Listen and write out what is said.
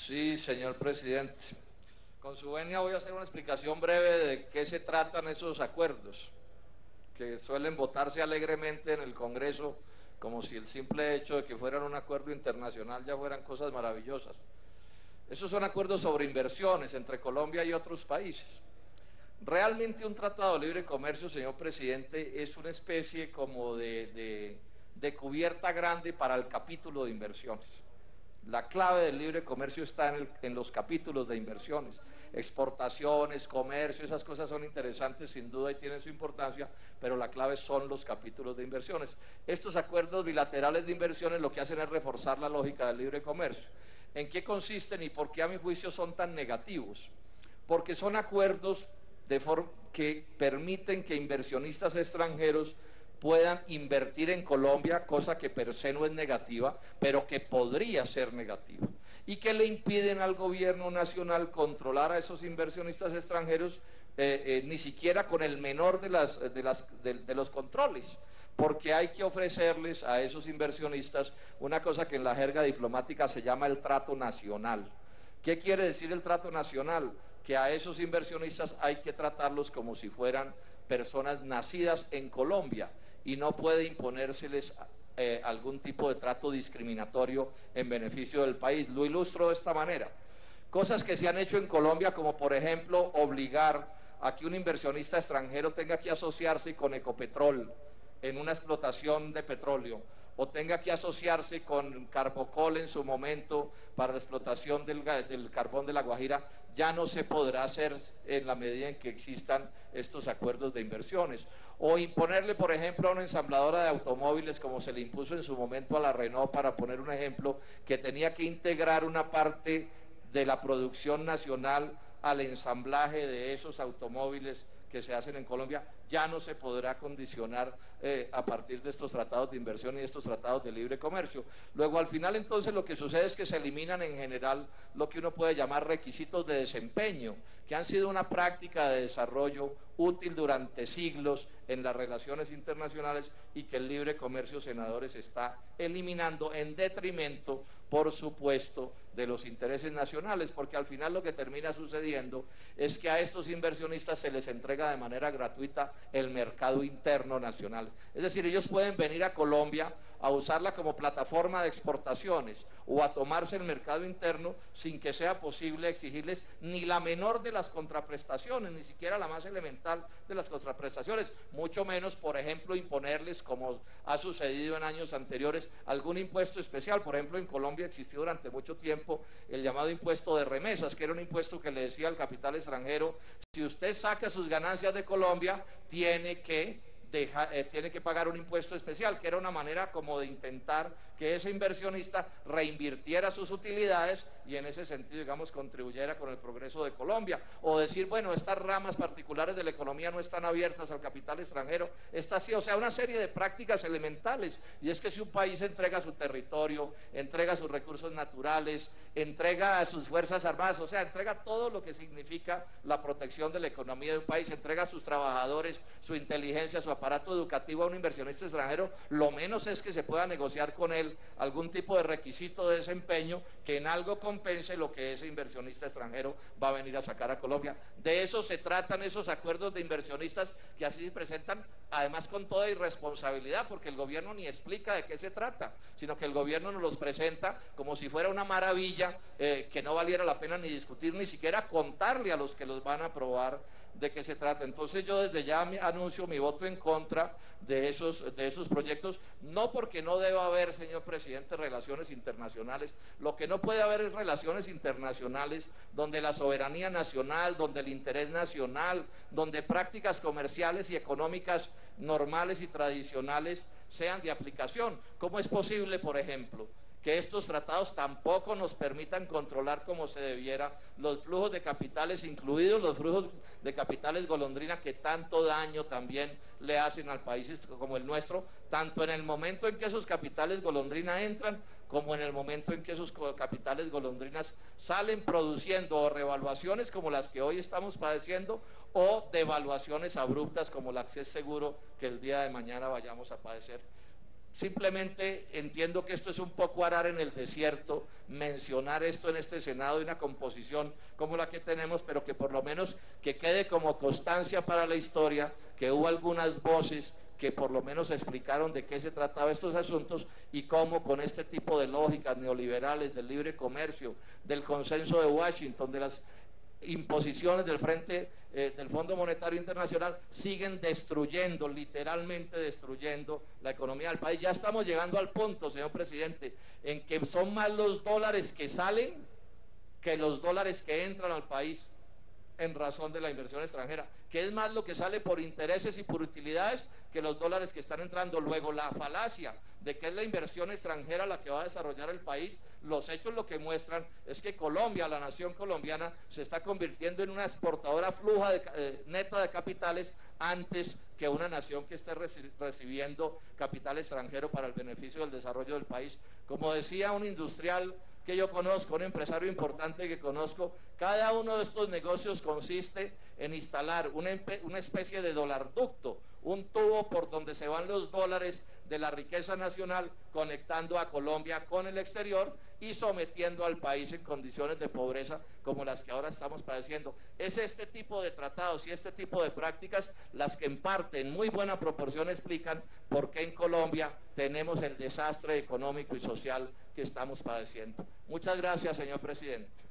Sí, señor presidente. Con su venia voy a hacer una explicación breve de qué se tratan esos acuerdos, que suelen votarse alegremente en el Congreso como si el simple hecho de que fueran un acuerdo internacional ya fueran cosas maravillosas. Esos son acuerdos sobre inversiones entre Colombia y otros países. Realmente un tratado de libre comercio, señor presidente, es una especie como de cubierta grande para el capítulo de inversiones. La clave del libre comercio está en los capítulos de inversiones. Exportaciones, comercio, esas cosas son interesantes sin duda y tienen su importancia, pero la clave son los capítulos de inversiones. Estos acuerdos bilaterales de inversiones lo que hacen es reforzar la lógica del libre comercio. ¿En qué consisten y por qué a mi juicio son tan negativos? Porque son acuerdos que permiten que inversionistas extranjeros puedan invertir en Colombia, cosa que per se no es negativa, pero que podría ser negativa, y que le impiden al gobierno nacional controlar a esos inversionistas extranjeros, ni siquiera con el menor de los controles, porque hay que ofrecerles a esos inversionistas una cosa que en la jerga diplomática se llama el trato nacional. ¿Qué quiere decir el trato nacional? Que a esos inversionistas hay que tratarlos como si fueran personas nacidas en Colombia y no puede imponérseles algún tipo de trato discriminatorio en beneficio del país. Lo ilustro de esta manera. Cosas que se han hecho en Colombia, como por ejemplo obligar a que un inversionista extranjero tenga que asociarse con Ecopetrol en una explotación de petróleo, o tenga que asociarse con Carbocol en su momento para la explotación del carbón de La Guajira, ya no se podrá hacer en la medida en que existan estos acuerdos de inversiones. O imponerle, por ejemplo, a una ensambladora de automóviles, como se le impuso en su momento a la Renault, para poner un ejemplo, que tenía que integrar una parte de la producción nacional al ensamblaje de esos automóviles que se hacen en Colombia, ya no se podrá condicionar a partir de estos tratados de inversión y estos tratados de libre comercio. Luego, al final, entonces, lo que sucede es que se eliminan en general lo que uno puede llamar requisitos de desempeño, que han sido una práctica de desarrollo útil durante siglos en las relaciones internacionales y que el libre comercio, senadores, está eliminando en detrimento, por supuesto, de los intereses nacionales, porque al final lo que termina sucediendo es que a estos inversionistas se les entrega de manera gratuita el mercado interno nacional. Es decir, ellos pueden venir a Colombia a usarla como plataforma de exportaciones o a tomarse el mercado interno sin que sea posible exigirles ni la menor de las contraprestaciones, ni siquiera la más elemental de las contraprestaciones, mucho menos, por ejemplo, imponerles, como ha sucedido en años anteriores, algún impuesto especial. Por ejemplo, en Colombia existió durante mucho tiempo el llamado impuesto de remesas, que era un impuesto que le decía al capital extranjero: si usted saca sus ganancias de Colombia, tiene que pagar un impuesto especial, que era una manera como de intentar que ese inversionista reinvirtiera sus utilidades y en ese sentido, digamos, contribuyera con el progreso de Colombia. O decir, bueno, estas ramas particulares de la economía no están abiertas al capital extranjero, está así, o sea, una serie de prácticas elementales. Y es que si un país entrega su territorio, entrega sus recursos naturales, entrega sus fuerzas armadas, o sea, entrega todo lo que significa la protección de la economía de un país, entrega a sus trabajadores, su inteligencia, su aparato educativo a un inversionista extranjero, lo menos es que se pueda negociar con él algún tipo de requisito de desempeño que en algo compense lo que ese inversionista extranjero va a venir a sacar a Colombia. De eso se tratan esos acuerdos de inversionistas, que así se presentan, además con toda irresponsabilidad, porque el gobierno ni explica de qué se trata, sino que el gobierno nos los presenta como si fuera una maravilla, que no valiera la pena ni discutir, ni siquiera contarle a los que los van a aprobar de qué se trata. Entonces yo desde ya anuncio mi voto en contra de esos proyectos, no porque no deba haber, señor presidente, relaciones internacionales. Lo que no puede haber es relaciones internacionales donde la soberanía nacional, donde el interés nacional, donde prácticas comerciales y económicas normales y tradicionales sean de aplicación. ¿Cómo es posible, por ejemplo, que estos tratados tampoco nos permitan controlar como se debiera los flujos de capitales, incluidos los flujos de capitales golondrina, que tanto daño también le hacen al país como el nuestro, tanto en el momento en que esos capitales golondrina entran, como en el momento en que esos capitales golondrinas salen, produciendo o revaluaciones como las que hoy estamos padeciendo, o devaluaciones abruptas como las que es seguro que el día de mañana vayamos a padecer? Simplemente entiendo que esto es un poco arar en el desierto, mencionar esto en este Senado y una composición como la que tenemos, pero que por lo menos que quede como constancia para la historia, que hubo algunas voces que por lo menos explicaron de qué se trataba estos asuntos y cómo con este tipo de lógicas neoliberales del libre comercio, del consenso de Washington, de las imposiciones del frente del Fondo Monetario Internacional siguen destruyendo, literalmente destruyendo la economía del país. Ya estamos llegando al punto, señor presidente, en que son más los dólares que salen que los dólares que entran al país en razón de la inversión extranjera, que es más lo que sale por intereses y por utilidades que los dólares que están entrando. Luego la falacia de que es la inversión extranjera la que va a desarrollar el país, los hechos lo que muestran es que Colombia, la nación colombiana, se está convirtiendo en una exportadora fluja neta de capitales antes que una nación que esté recibiendo capital extranjero para el beneficio del desarrollo del país. Como decía un industrial que yo conozco, un empresario importante que conozco, cada uno de estos negocios consiste en instalar una especie de dolarducto, un tubo por donde se van los dólares de la riqueza nacional, conectando a Colombia con el exterior y sometiendo al país en condiciones de pobreza como las que ahora estamos padeciendo. Es este tipo de tratados y este tipo de prácticas las que en parte, en muy buena proporción, explican por qué en Colombia tenemos el desastre económico y social que estamos padeciendo. Muchas gracias, señor presidente.